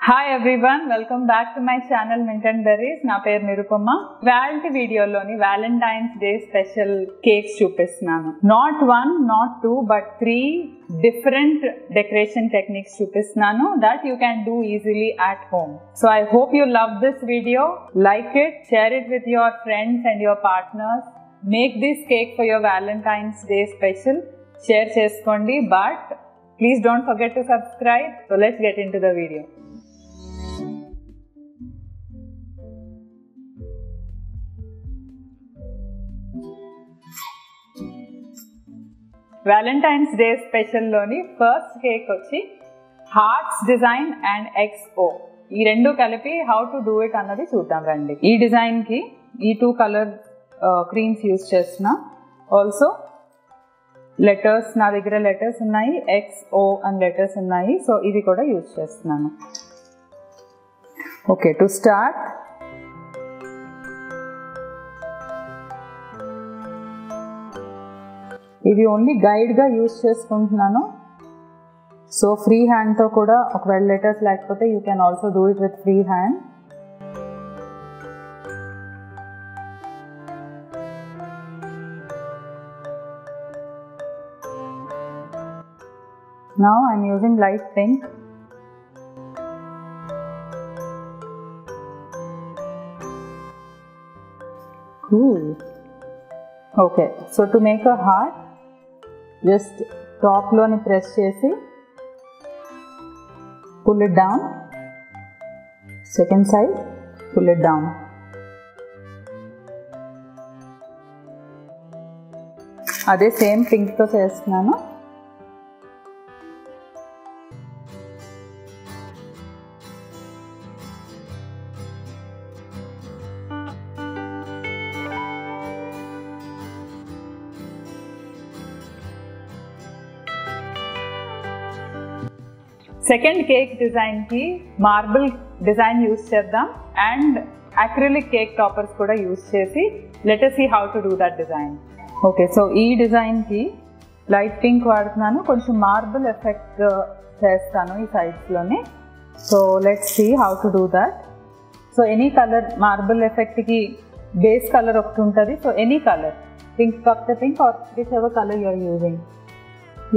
Hi everyone, welcome back to my channel Mint and Berries. నా పేరు నిరుపమ. ఇవాల్టి వీడియోలోని వ్యాలంటైన్స్ డే స్పెషల్ కేక్స్ చూపిస్తున్నాను. Not one, not two, but 3 different decoration techniques చూపిస్తున్నాను that you can do easily at home. So I hope you love this video. Like it, share it with your friends and your partners. Make this cake for your Valentine's Day special. Share చేసుకోండి, but please don't forget to subscribe. So let's get into the video. Valentine's day స్పెషల్లోని first cake వచ్చి hearts design and XO ఈ రెండు కలిపి how to do it అన్నది చూద్దాం రండి. ఈ డిజైన్కి ఈ 2 కలర్ క్రీమ్స్ యూజ్ చేస్తున్నా. ఆల్సో లెటర్స్, నా దగ్గర లెటర్స్ ఉన్నాయి, XO అని లెటర్స్ ఉన్నాయి, సో ఇది కూడా యూజ్ చేస్తున్నాను. ఓకే, టు స్టార్ట్ ఇవి ఓన్లీ గైడ్గా యూజ్ చేసుకుంటున్నాను. సో ఫ్రీ హ్యాండ్తో కూడా ఒకవేళ లెటర్స్ లేకపోతే you can also do it with free hand. Now I'm using light pink. Cool. Okay, so to make a heart, just top loni press chesi pull it down, second side pull it down. అదే same pink తో చేస్తున్నాను. Second cake డిజైన్కి marble design use చేద్దాం and acrylic cake toppers కూడా use చేసి let us see how to do that design. Okay, so ఈ డిజైన్కి light pink వాడుతున్నాను, కొంచెం మార్బుల్ ఎఫెక్ట్ చేస్తాను ఈ సైడ్స్లోని. So let's see how to do that. So any colour marble ఎఫెక్ట్కి బేస్ కలర్ ఒకటి ఉంటుంది. సో ఎనీ కలర్, పింక్ కాకపోతే pink or whichever colour you're using,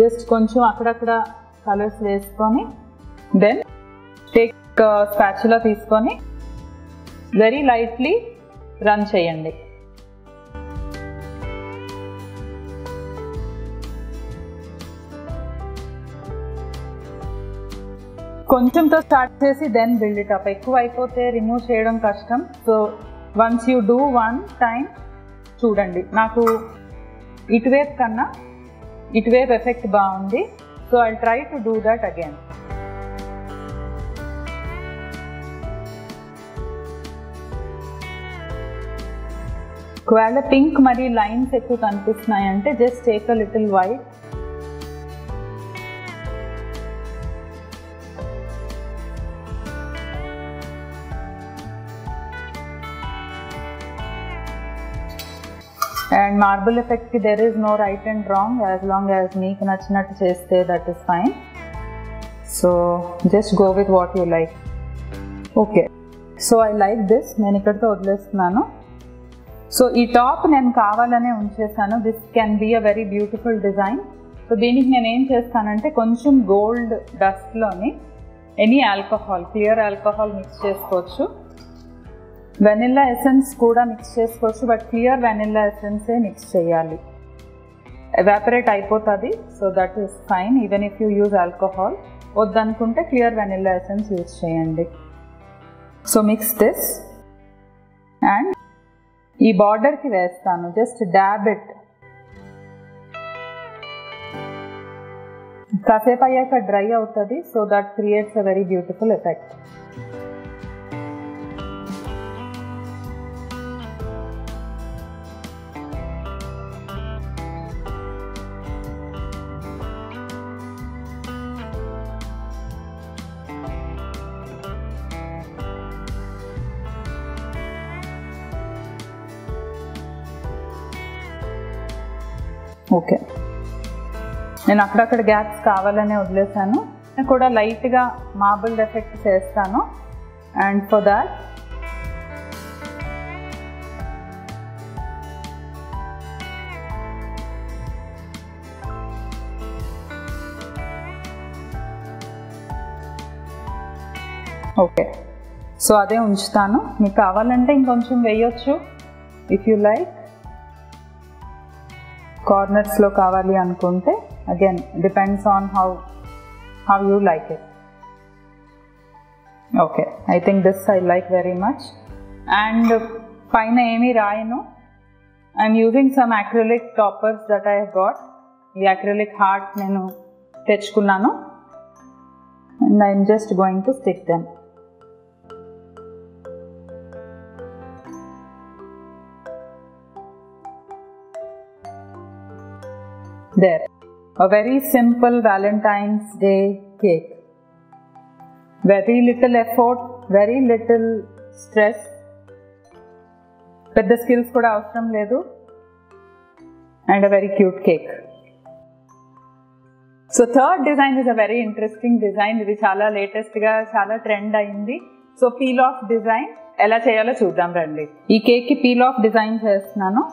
just కొంచెం అక్కడక్కడ కలర్స్ వేసుకొని దెన్ టేక్ స్పాచులా తీసుకొని వెరీ లైట్లీ రన్ చేయండి. కొంచెంతో స్టార్ట్ చేసి దెన్ బిల్డ్ ఇట్ అప్. ఎక్కువ అయిపోతే రిమూవ్ చేయడం కష్టం. So once you do one time చూడండి, నాకు ఇటువైపు కన్నా ఇటువైపు ఎఫెక్ట్ బాగుంది. So I'll try to do that again. ఒకవేళ పింక్ మరియు లైన్స్ ఎక్కువ కనిపిస్తున్నాయి అంటే just take a little white. And marble ఎఫెక్ట్కి there is no right and wrong, as long as మీకు నచ్చినట్టు చేస్తే that is fine. So just go with what you like. Okay, so I like this. నేను ఇక్కడితో వదిలేస్తున్నాను. So ఈ top నేను కావాలనే ఉంచేసాను. This can be a very beautiful design. So దీనికి నేను ఏం చేస్తానంటే కొంచెం గోల్డ్ డస్ట్లోని any alcohol, clear alcohol mix చేసుకోవచ్చు. వెనిల్లా ఎసెన్స్ కూడా మిక్స్ చేసుకోవచ్చు, బట్ క్లియర్ వెనిల్లా ఎసెన్సే మిక్స్ చేయాలి. ఎవాపరేట్ అయిపోతుంది, so that is fine even if you use alcohol. వద్దనుకుంటే క్లియర్ వెనిల్లా ఎసెన్స్ యూజ్ చేయండి. సో మిక్స్ దిస్ అండ్ ఈ బార్డర్కి వేస్తాను. Just dub it. కాసేపు అయ్యాక డ్రై అవుతుంది, so that creates a very beautiful effect. Okay, నేను అక్కడక్కడ గ్యాప్స్ కావాలనే వదిలేసాను. కూడా లైట్గా మార్బుల్ ఎఫెక్ట్ చేస్తాను. And for that okay, so అదే ఉంచుతాను. మీకు కావాలంటే ఇంకొంచెం వేయొచ్చు ఇఫ్ యూ లైక్. కార్నర్స్లో కావాలి అనుకుంటే again depends on how you like it. Okay, I think this I like very much. And పైన ఏమీ రాయను. I'm using some acrylic toppers that I got. ఈ అక్రిలిక్ హార్ట్ నేను తెచ్చుకున్నాను. And I'm just going to stick them. There, a very simple Valentine's Day cake. Very little effort, very little stress. But the skills kuda avasram ledu. And a very cute cake. So third design is a very interesting design. Idi chala latest ga chala trend ayindi. So peel off design ela cheyalo chuddam randi. Ee cake ki peel off design chestunanu.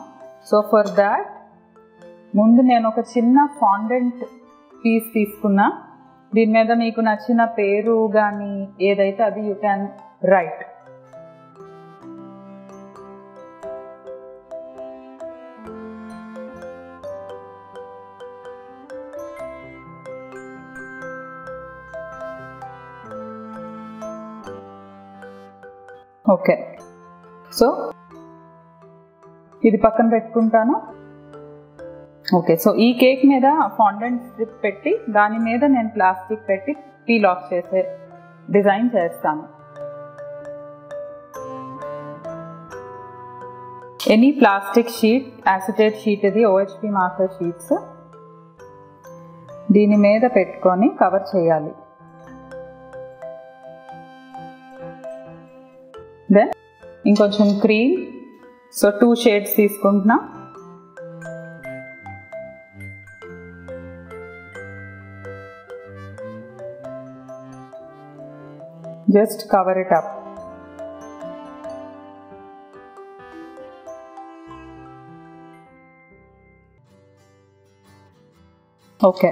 So for that ముందు నేను ఒక చిన్న fondant piece తీసుకున్నా. దీని మీద మీకు నచ్చిన పేరు కానీ ఏదైతే అది you can write. Okay, so ఇది పక్కన పెట్టుకుంటాను. ఓకే, సో ఈ కేక్ మీద ఫాండెంట్ స్ట్రిప్ పెట్టి దాని మీద నేను ప్లాస్టిక్ పెట్టి పీల్ ఆఫ్ చేసే డిజైన్ చేస్తాను. ఎనీ ప్లాస్టిక్ షీట్, యాసిటేట్ షీట్, ఇది OHP మార్కర్ షీట్స్, దీని మీద పెట్టుకొని కవర్ చేయాలి. దెన్ ఇంకొంచెం క్రీమ్, సో 2 షేడ్స్ తీసుకుంటున్నా. Just cover it up. Okay,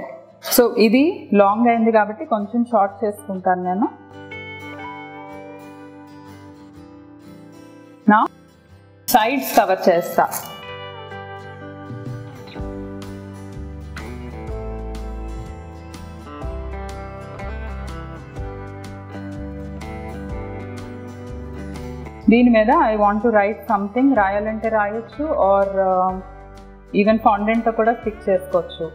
so ఇది లాంగ్ అయింది కాబట్టి కొంచెం షార్ట్ చేసుకుంటాను నేను. నా సైడ్స్ కవర్ చేస్తా. దీని మీద I want to write something. రాయాలంటే రాయొచ్చు, ఆర్ ఈవెన్ ఫాండెంట్తో కూడా స్టిక్ చేసుకోవచ్చు.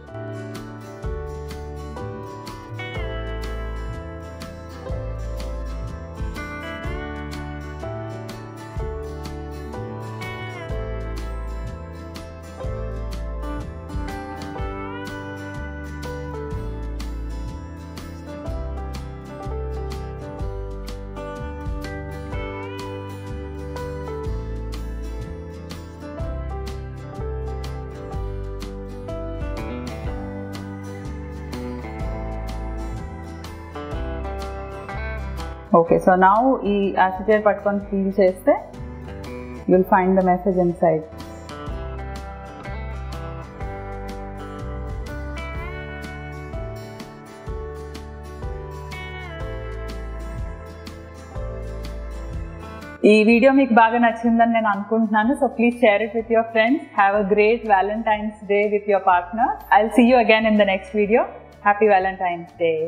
ఓకే, సో నౌ ఈ యాసిటేట్ పట్టుకొని ఫీల్ చేస్తే you will find the message inside. ఈ వీడియో మీకు బాగా నచ్చిందని నేను అనుకుంటున్నాను. So please share it with your friends. Have a great Valentine's Day with your partner. I'll see you again in the next video. Happy Valentine's Day.